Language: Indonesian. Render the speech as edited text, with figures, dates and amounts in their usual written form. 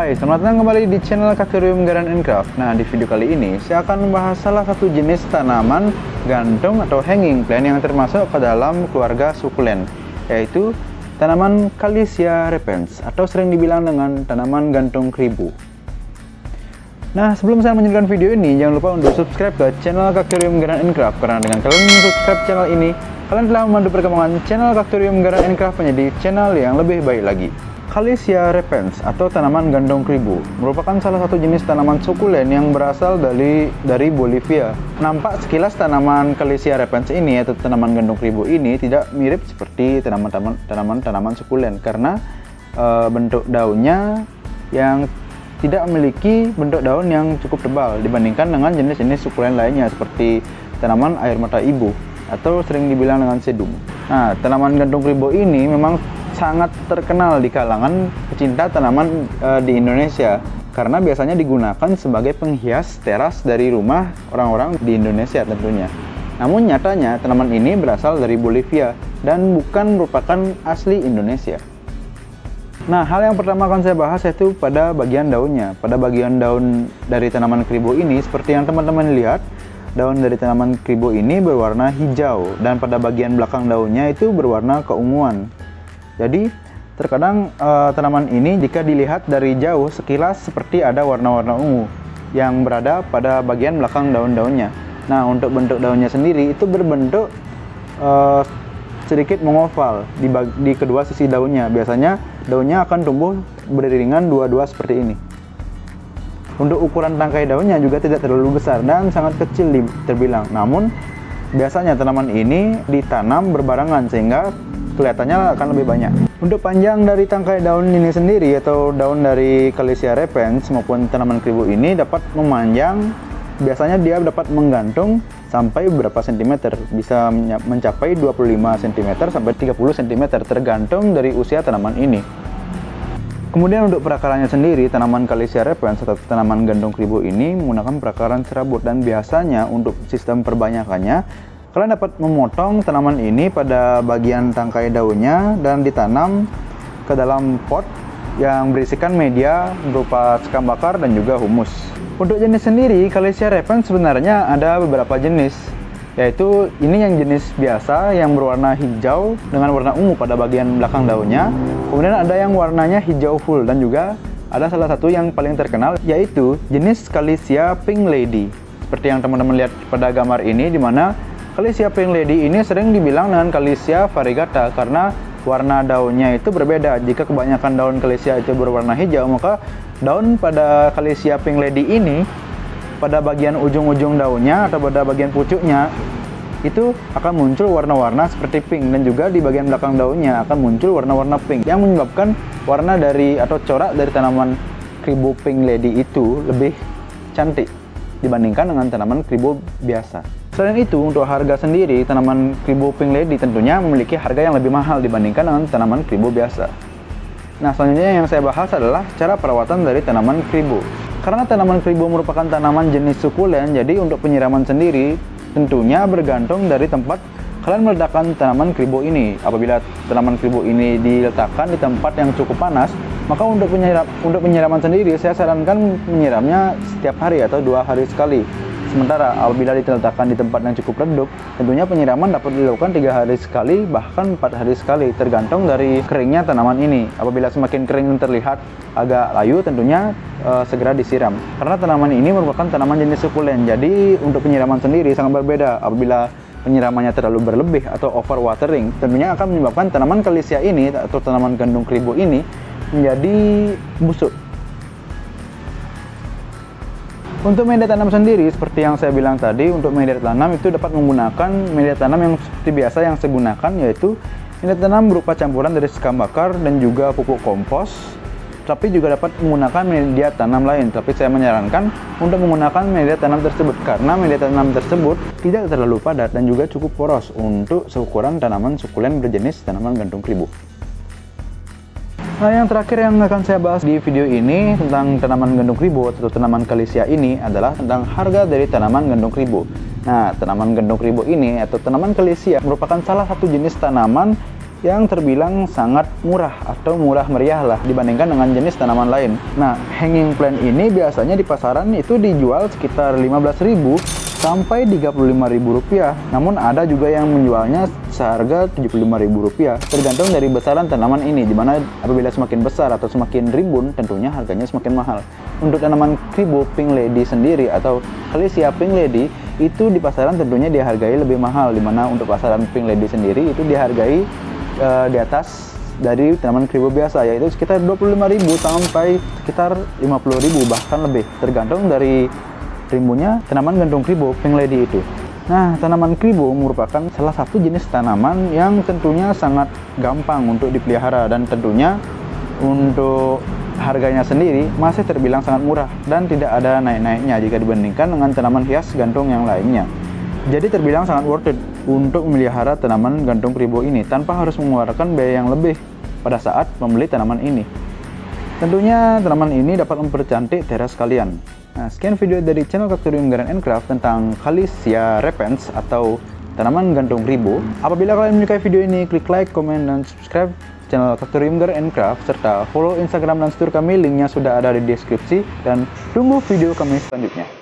Hai, selamat datang kembali di channel Kakterium Garden & Craft. Nah, di video kali ini saya akan membahas salah satu jenis tanaman gantung atau hanging plant yang termasuk ke dalam keluarga sukulen, yaitu tanaman Calesia repens atau sering dibilang dengan tanaman gantung keribu. Nah, sebelum saya melanjutkan video ini, jangan lupa untuk subscribe ke channel Kakterium Garden & Craft, karena dengan kalian subscribe channel ini, kalian telah membantu perkembangan channel Kakterium Garden & Craft menjadi channel yang lebih baik lagi. Calesia repens atau tanaman gantung keribu merupakan salah satu jenis tanaman sukulen yang berasal dari Bolivia. Nampak sekilas tanaman Calesia repens ini atau tanaman gantung keribu ini tidak mirip seperti tanaman sukulen karena bentuk daunnya yang tidak memiliki bentuk daun yang cukup tebal dibandingkan dengan jenis-jenis sukulen lainnya seperti tanaman air mata ibu atau sering dibilang dengan sedum. Nah, tanaman gantung keribu ini memang sangat terkenal di kalangan pecinta tanaman di Indonesia karena biasanya digunakan sebagai penghias teras dari rumah orang-orang di Indonesia tentunya. Namun nyatanya tanaman ini berasal dari Bolivia dan bukan merupakan asli Indonesia. Nah, hal yang pertama akan saya bahas yaitu pada bagian daunnya. Pada bagian daun dari tanaman keribu ini, seperti yang teman-teman lihat, daun dari tanaman keribu ini berwarna hijau dan pada bagian belakang daunnya itu berwarna keunguan. Jadi terkadang tanaman ini jika dilihat dari jauh sekilas seperti ada warna-warna ungu yang berada pada bagian belakang daun-daunnya. Nah, untuk bentuk daunnya sendiri itu berbentuk sedikit mengoval di kedua sisi daunnya. Biasanya daunnya akan tumbuh beriringan dua-dua seperti ini. Untuk ukuran tangkai daunnya juga tidak terlalu besar dan sangat kecil terbilang. Namun biasanya tanaman ini ditanam berbarengan sehingga kelihatannya akan lebih banyak. Untuk panjang dari tangkai daun ini sendiri atau daun dari Calesia repens maupun tanaman keribu ini dapat memanjang, biasanya dia dapat menggantung sampai beberapa sentimeter, bisa mencapai 25 cm sampai 30 cm tergantung dari usia tanaman ini. Kemudian untuk perakarannya sendiri, tanaman Calesia repens atau tanaman gantung keribu ini menggunakan perakaran serabut dan biasanya untuk sistem perbanyakannya kalian dapat memotong tanaman ini pada bagian tangkai daunnya dan ditanam ke dalam pot yang berisikan media berupa sekam bakar dan juga humus. Untuk jenis sendiri, Calesia repens sebenarnya ada beberapa jenis, yaitu ini yang jenis biasa yang berwarna hijau dengan warna ungu pada bagian belakang daunnya. Kemudian ada yang warnanya hijau full dan juga ada salah satu yang paling terkenal yaitu jenis Calesia pink lady. Seperti yang teman-teman lihat pada gambar ini, di mana Calesia pink lady ini sering dibilang dengan Calesia variegata karena warna daunnya itu berbeda. Jika kebanyakan daun Calesia itu berwarna hijau, maka daun pada Calesia pink lady ini pada bagian ujung-ujung daunnya atau pada bagian pucuknya itu akan muncul warna-warna seperti pink, dan juga di bagian belakang daunnya akan muncul warna-warna pink yang menyebabkan warna dari atau corak dari tanaman keribu pink lady itu lebih cantik dibandingkan dengan tanaman keribu biasa. Selain itu, untuk harga sendiri, tanaman keribu pink lady tentunya memiliki harga yang lebih mahal dibandingkan dengan tanaman keribu biasa. Nah, selanjutnya yang saya bahas adalah cara perawatan dari tanaman keribu. Karena tanaman keribu merupakan tanaman jenis sukulen, jadi untuk penyiraman sendiri tentunya bergantung dari tempat kalian meletakkan tanaman keribu ini. Apabila tanaman keribu ini diletakkan di tempat yang cukup panas, maka untuk penyiraman sendiri saya sarankan menyiramnya setiap hari atau 2 hari sekali. Sementara apabila diletakkan di tempat yang cukup redup, tentunya penyiraman dapat dilakukan 3 hari sekali, bahkan 4 hari sekali, tergantung dari keringnya tanaman ini. Apabila semakin kering dan terlihat agak layu, tentunya segera disiram. Karena tanaman ini merupakan tanaman jenis sukulen, jadi untuk penyiraman sendiri sangat berbeda. Apabila penyiramannya terlalu berlebih atau overwatering, tentunya akan menyebabkan tanaman Calesia ini atau tanaman gantung keribu ini menjadi busuk. Untuk media tanam sendiri, seperti yang saya bilang tadi, untuk media tanam itu dapat menggunakan media tanam yang seperti biasa yang saya gunakan, yaitu media tanam berupa campuran dari sekam bakar dan juga pupuk kompos. Tapi juga dapat menggunakan media tanam lain, tapi saya menyarankan untuk menggunakan media tanam tersebut karena media tanam tersebut tidak terlalu padat dan juga cukup poros untuk seukuran tanaman sukulen berjenis tanaman gantung keribu. Nah, yang terakhir yang akan saya bahas di video ini tentang tanaman gantung keribu atau tanaman Calesia ini adalah tentang harga dari tanaman gantung keribu. Nah, tanaman gantung keribu ini atau tanaman Calesia merupakan salah satu jenis tanaman yang terbilang sangat murah atau murah meriah lah dibandingkan dengan jenis tanaman lain. Nah, hanging plant ini biasanya di pasaran itu dijual sekitar 15.000 sampai 35.000 rupiah. Namun ada juga yang menjualnya seharga 75.000 rupiah. Tergantung dari besaran tanaman ini, dimana apabila semakin besar atau semakin rimbun, tentunya harganya semakin mahal. Untuk tanaman kribo pink lady sendiri atau Calesia pink lady itu di pasaran tentunya dihargai lebih mahal, dimana untuk pasaran pink lady sendiri itu dihargai di atas dari tanaman kribo biasa, yaitu sekitar 25.000 sampai sekitar 50.000 bahkan lebih, tergantung dari rimbunnya tanaman gantung kribo pink lady itu. Nah, tanaman kribo merupakan salah satu jenis tanaman yang tentunya sangat gampang untuk dipelihara, dan tentunya untuk harganya sendiri masih terbilang sangat murah dan tidak ada naik-naiknya jika dibandingkan dengan tanaman hias gantung yang lainnya. Jadi terbilang sangat worth it untuk memelihara tanaman gantung kribo ini tanpa harus mengeluarkan biaya yang lebih pada saat membeli tanaman ini. Tentunya tanaman ini dapat mempercantik teras kalian. Nah, sekian video dari channel Cactorium Garden & Craft tentang Calesia repens atau tanaman gantung kribo. Apabila kalian menyukai video ini, klik like, komen, dan subscribe channel Cactorium Garden & Craft, serta follow Instagram dan Twitter kami, linknya sudah ada di deskripsi, dan tunggu video kami selanjutnya.